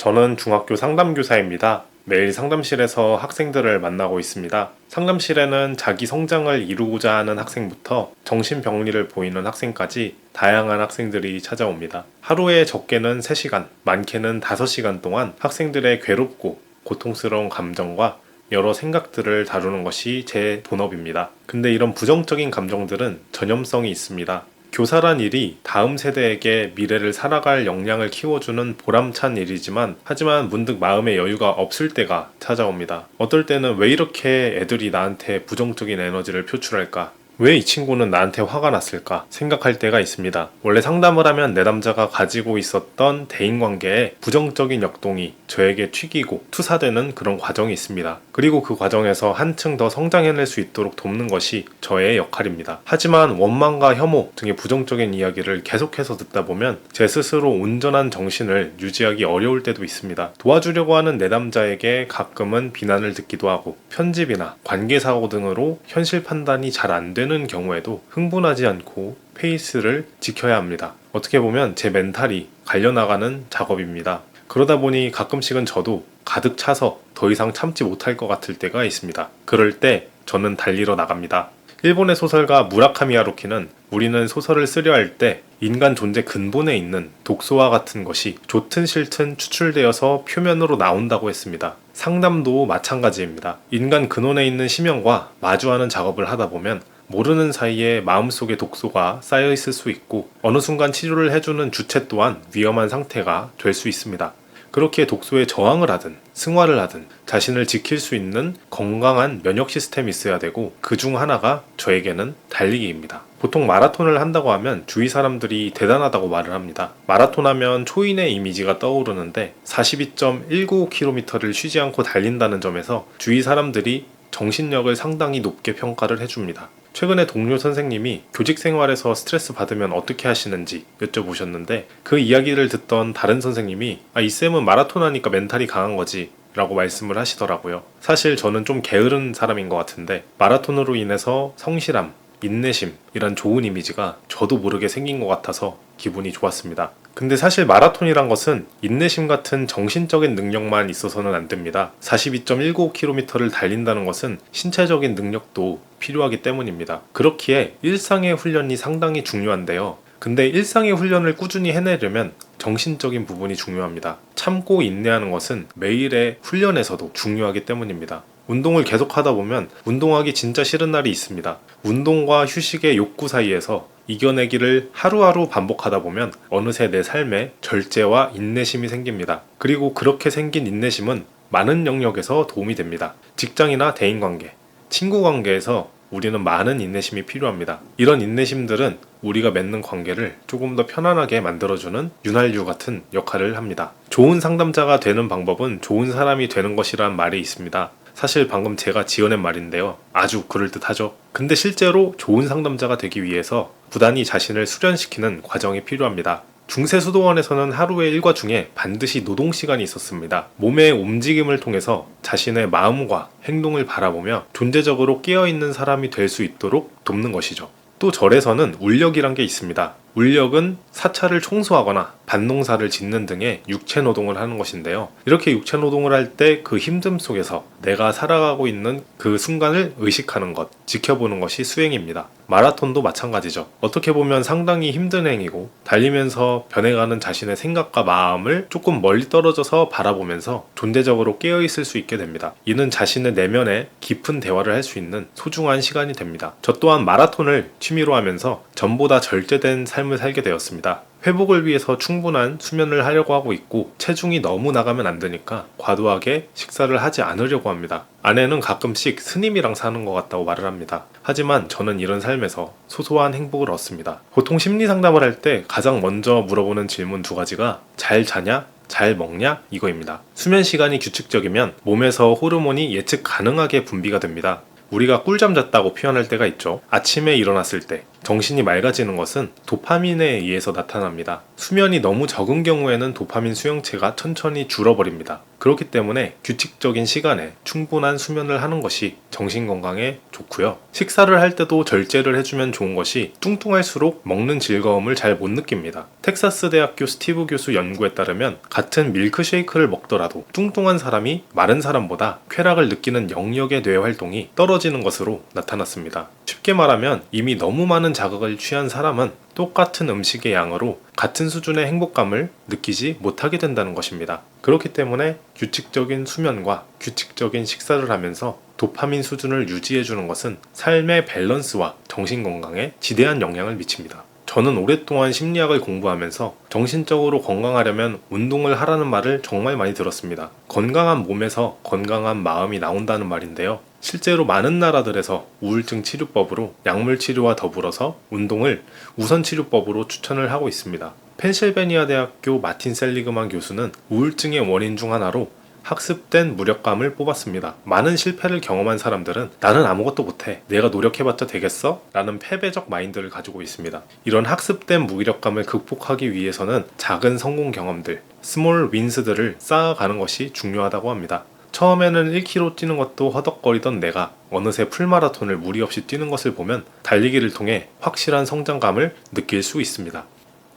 저는 중학교 상담교사입니다. 매일 상담실에서 학생들을 만나고 있습니다. 상담실에는 자기 성장을 이루고자 하는 학생부터 정신병리를 보이는 학생까지 다양한 학생들이 찾아옵니다. 하루에 적게는 3시간, 많게는 5시간 동안 학생들의 괴롭고 고통스러운 감정과 여러 생각들을 다루는 것이 제 본업입니다. 근데 이런 부정적인 감정들은 전염성이 있습니다. 교사란 일이 다음 세대에게 미래를 살아갈 역량을 키워주는 보람찬 일이지만 하지만 문득 마음의 여유가 없을 때가 찾아옵니다. 어떨 때는 왜 이렇게 애들이 나한테 부정적인 에너지를 표출할까? 왜 이 친구는 나한테 화가 났을까 생각할 때가 있습니다. 원래 상담을 하면 내담자가 가지고 있었던 대인관계에 부정적인 역동이 저에게 튀기고 투사되는 그런 과정이 있습니다. 그리고 그 과정에서 한층 더 성장해낼 수 있도록 돕는 것이 저의 역할입니다. 하지만 원망과 혐오 등의 부정적인 이야기를 계속해서 듣다 보면 제 스스로 온전한 정신을 유지하기 어려울 때도 있습니다. 도와주려고 하는 내담자에게 가끔은 비난을 듣기도 하고 편집이나 관계사고 등으로 현실 판단이 잘 안 되는 경우에도 흥분하지 않고 페이스를 지켜야 합니다. 어떻게 보면 제 멘탈이 갈려나가는 작업입니다. 그러다 보니 가끔씩은 저도 가득 차서 더 이상 참지 못할 것 같을 때가 있습니다. 그럴 때 저는 달리러 나갑니다. 일본의 소설가 무라카미 하루키는 우리는 소설을 쓰려 할 때 인간 존재 근본에 있는 독소와 같은 것이 좋든 싫든 추출되어서 표면으로 나온다고 했습니다. 상담도 마찬가지입니다. 인간 근원에 있는 심연과 마주하는 작업을 하다 보면 모르는 사이에 마음속에 독소가 쌓여 있을 수 있고 어느 순간 치료를 해주는 주체 또한 위험한 상태가 될 수 있습니다. 그렇게 독소에 저항을 하든 승화를 하든 자신을 지킬 수 있는 건강한 면역 시스템이 있어야 되고 그 중 하나가 저에게는 달리기입니다. 보통 마라톤을 한다고 하면 주위 사람들이 대단하다고 말을 합니다. 마라톤 하면 초인의 이미지가 떠오르는데 42.195km를 쉬지 않고 달린다는 점에서 주위 사람들이 정신력을 상당히 높게 평가를 해줍니다. 최근에 동료 선생님이 교직 생활에서 스트레스 받으면 어떻게 하시는지 여쭤보셨는데 그 이야기를 듣던 다른 선생님이 이 쌤은 마라톤 하니까 멘탈이 강한 거지 라고 말씀을 하시더라고요. 사실 저는 좀 게으른 사람인 것 같은데 마라톤으로 인해서 성실함, 인내심 이런 좋은 이미지가 저도 모르게 생긴 것 같아서 기분이 좋았습니다. 근데 사실 마라톤이란 것은 인내심 같은 정신적인 능력만 있어서는 안 됩니다. 42.195km를 달린다는 것은 신체적인 능력도 필요하기 때문입니다. 그렇기에 일상의 훈련이 상당히 중요한데요. 근데 일상의 훈련을 꾸준히 해내려면 정신적인 부분이 중요합니다. 참고 인내하는 것은 매일의 훈련에서도 중요하기 때문입니다. 운동을 계속하다 보면 운동하기 진짜 싫은 날이 있습니다. 운동과 휴식의 욕구 사이에서 이겨내기를 하루하루 반복하다 보면 어느새 내 삶에 절제와 인내심이 생깁니다. 그리고 그렇게 생긴 인내심은 많은 영역에서 도움이 됩니다. 직장이나 대인관계, 친구관계에서 우리는 많은 인내심이 필요합니다. 이런 인내심들은 우리가 맺는 관계를 조금 더 편안하게 만들어주는 윤활유 같은 역할을 합니다. 좋은 상담자가 되는 방법은 좋은 사람이 되는 것이란 말이 있습니다. 사실 방금 제가 지어낸 말인데요. 아주 그럴듯하죠. 근데 실제로 좋은 상담자가 되기 위해서 부단히 자신을 수련시키는 과정이 필요합니다. 중세수도원에서는 하루의 일과 중에 반드시 노동시간이 있었습니다. 몸의 움직임을 통해서 자신의 마음과 행동을 바라보며 존재적으로 깨어있는 사람이 될 수 있도록 돕는 것이죠. 또 절에서는 울력이란 게 있습니다. 울력은 사찰을 청소하거나 밭농사를 짓는 등의 육체 노동을 하는 것인데요. 이렇게 육체 노동을 할 때 그 힘듦 속에서 내가 살아가고 있는 그 순간을 의식하는 것, 지켜보는 것이 수행입니다. 마라톤도 마찬가지죠. 어떻게 보면 상당히 힘든 행위고 달리면서 변해가는 자신의 생각과 마음을 조금 멀리 떨어져서 바라보면서 존재적으로 깨어있을 수 있게 됩니다. 이는 자신의 내면에 깊은 대화를 할 수 있는 소중한 시간이 됩니다. 저 또한 마라톤을 취미로 하면서 전보다 절제된 삶을 살게 되었습니다. 회복을 위해서 충분한 수면을 하려고 하고 있고 체중이 너무 나가면 안 되니까 과도하게 식사를 하지 않으려고 합니다. 아내는 가끔씩 스님이랑 사는 것 같다고 말을 합니다. 하지만 저는 이런 삶에서 소소한 행복을 얻습니다. 보통 심리 상담을 할 때 가장 먼저 물어보는 질문 2가지가 잘 자냐? 잘 먹냐? 이거입니다. 수면 시간이 규칙적이면 몸에서 호르몬이 예측 가능하게 분비가 됩니다. 우리가 꿀잠 잤다고 표현할 때가 있죠. 아침에 일어났을 때 정신이 맑아지는 것은 도파민에 의해서 나타납니다. 수면이 너무 적은 경우에는 도파민 수용체가 천천히 줄어버립니다. 그렇기 때문에 규칙적인 시간에 충분한 수면을 하는 것이 정신 건강에 좋고요. 식사를 할 때도 절제를 해주면 좋은 것이 뚱뚱할수록 먹는 즐거움을 잘 못 느낍니다. 텍사스 대학교 스티브 교수 연구에 따르면 같은 밀크쉐이크를 먹더라도 뚱뚱한 사람이 마른 사람보다 쾌락을 느끼는 영역의 뇌 활동이 떨어지는 것으로 나타났습니다. 쉽게 말하면 이미 너무 많은 자극을 취한 사람은 똑같은 음식의 양으로 같은 수준의 행복감을 느끼지 못하게 된다는 것입니다. 그렇기 때문에 규칙적인 수면과 규칙적인 식사를 하면서 도파민 수준을 유지해주는 것은 삶의 밸런스와 정신건강에 지대한 영향을 미칩니다. 저는 오랫동안 심리학을 공부하면서 정신적으로 건강하려면 운동을 하라는 말을 정말 많이 들었습니다. 건강한 몸에서 건강한 마음이 나온다는 말인데요. 실제로 많은 나라들에서 우울증 치료법으로 약물 치료와 더불어서 운동을 우선 치료법으로 추천을 하고 있습니다. 펜실베니아 대학교 마틴 셀리그만 교수는 우울증의 원인 중 하나로 학습된 무력감을 뽑았습니다. 많은 실패를 경험한 사람들은 나는 아무것도 못해, 내가 노력해봤자 되겠어? 라는 패배적 마인드를 가지고 있습니다. 이런 학습된 무기력감을 극복하기 위해서는 작은 성공 경험들, 스몰 윈스들을 쌓아가는 것이 중요하다고 합니다. 처음에는 1km 뛰는 것도 허덕거리던 내가 어느새 풀마라톤을 무리 없이 뛰는 것을 보면 달리기를 통해 확실한 성장감을 느낄 수 있습니다.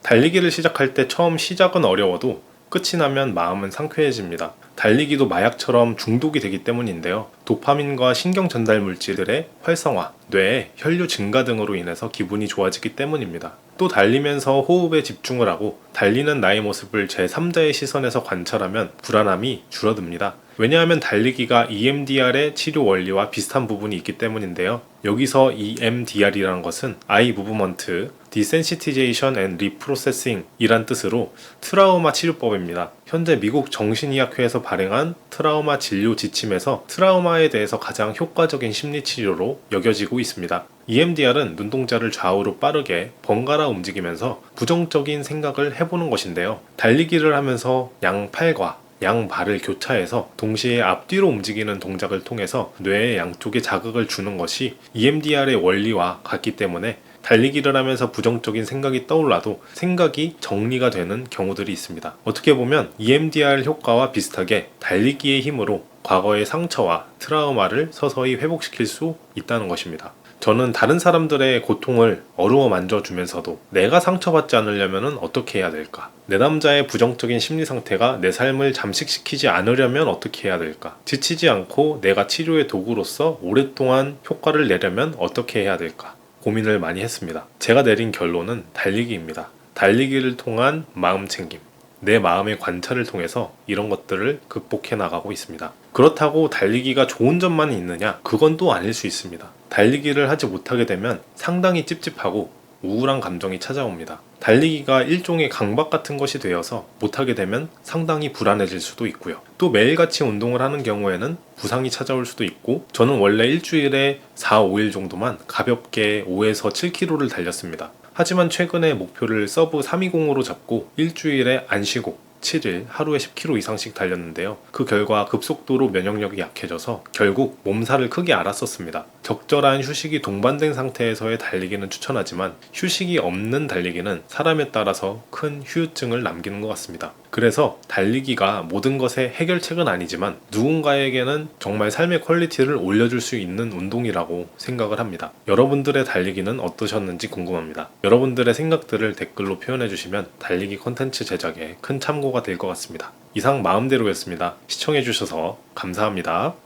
달리기를 시작할 때 처음 시작은 어려워도 끝이 나면 마음은 상쾌해집니다. 달리기도 마약처럼 중독이 되기 때문인데요. 도파민과 신경 전달 물질들의 활성화, 뇌의 혈류 증가 등으로 인해서 기분이 좋아지기 때문입니다. 또 달리면서 호흡에 집중을 하고 달리는 나의 모습을 제3자의 시선에서 관찰하면 불안함이 줄어듭니다. 왜냐하면 달리기가 EMDR의 치료 원리와 비슷한 부분이 있기 때문인데요. 여기서 EMDR이라는 것은 Eye Movement Desensitization and Reprocessing 이란 뜻으로 트라우마 치료법입니다. 현재 미국 정신의학회에서 발행한 트라우마 진료 지침에서 트라우마에 대해서 가장 효과적인 심리치료로 여겨지고 있습니다. EMDR은 눈동자를 좌우로 빠르게 번갈아 움직이면서 부정적인 생각을 해보는 것인데요. 달리기를 하면서 양팔과 양발을 교차해서 동시에 앞뒤로 움직이는 동작을 통해서 뇌의 양쪽에 자극을 주는 것이 EMDR의 원리와 같기 때문에 달리기를 하면서 부정적인 생각이 떠올라도 생각이 정리가 되는 경우들이 있습니다. 어떻게 보면 EMDR 효과와 비슷하게 달리기의 힘으로 과거의 상처와 트라우마를 서서히 회복시킬 수 있다는 것입니다. 저는 다른 사람들의 고통을 어루어 만져주면서도 내가 상처받지 않으려면 어떻게 해야 될까? 내담자의 부정적인 심리 상태가 내 삶을 잠식시키지 않으려면 어떻게 해야 될까? 지치지 않고 내가 치료의 도구로서 오랫동안 효과를 내려면 어떻게 해야 될까? 고민을 많이 했습니다. 제가 내린 결론은 달리기입니다. 달리기를 통한 마음 챙김. 내 마음의 관찰을 통해서 이런 것들을 극복해 나가고 있습니다. 그렇다고 달리기가 좋은 점만 있느냐? 그건 또 아닐 수 있습니다. 달리기를 하지 못하게 되면 상당히 찝찝하고 우울한 감정이 찾아옵니다. 달리기가 일종의 강박 같은 것이 되어서 못하게 되면 상당히 불안해질 수도 있고요. 또 매일같이 운동을 하는 경우에는 부상이 찾아올 수도 있고, 저는 원래 일주일에 4, 5일 정도만 가볍게 5에서 7km를 달렸습니다. 하지만 최근에 목표를 서브 320으로 잡고 일주일에 안 쉬고 7일 하루에 10km 이상씩 달렸는데요. 그 결과 급속도로 면역력이 약해져서 결국 몸살을 크게 앓았었습니다. 적절한 휴식이 동반된 상태에서의 달리기는 추천하지만 휴식이 없는 달리기는 사람에 따라서 큰 후유증을 남기는 것 같습니다. 그래서 달리기가 모든 것의 해결책은 아니지만 누군가에게는 정말 삶의 퀄리티를 올려줄 수 있는 운동이라고 생각을 합니다. 여러분들의 달리기는 어떠셨는지 궁금합니다. 여러분들의 생각들을 댓글로 표현해주시면 달리기 콘텐츠 제작에 큰 참고가 될 것 같습니다. 이상 마음대로였습니다. 시청해주셔서 감사합니다.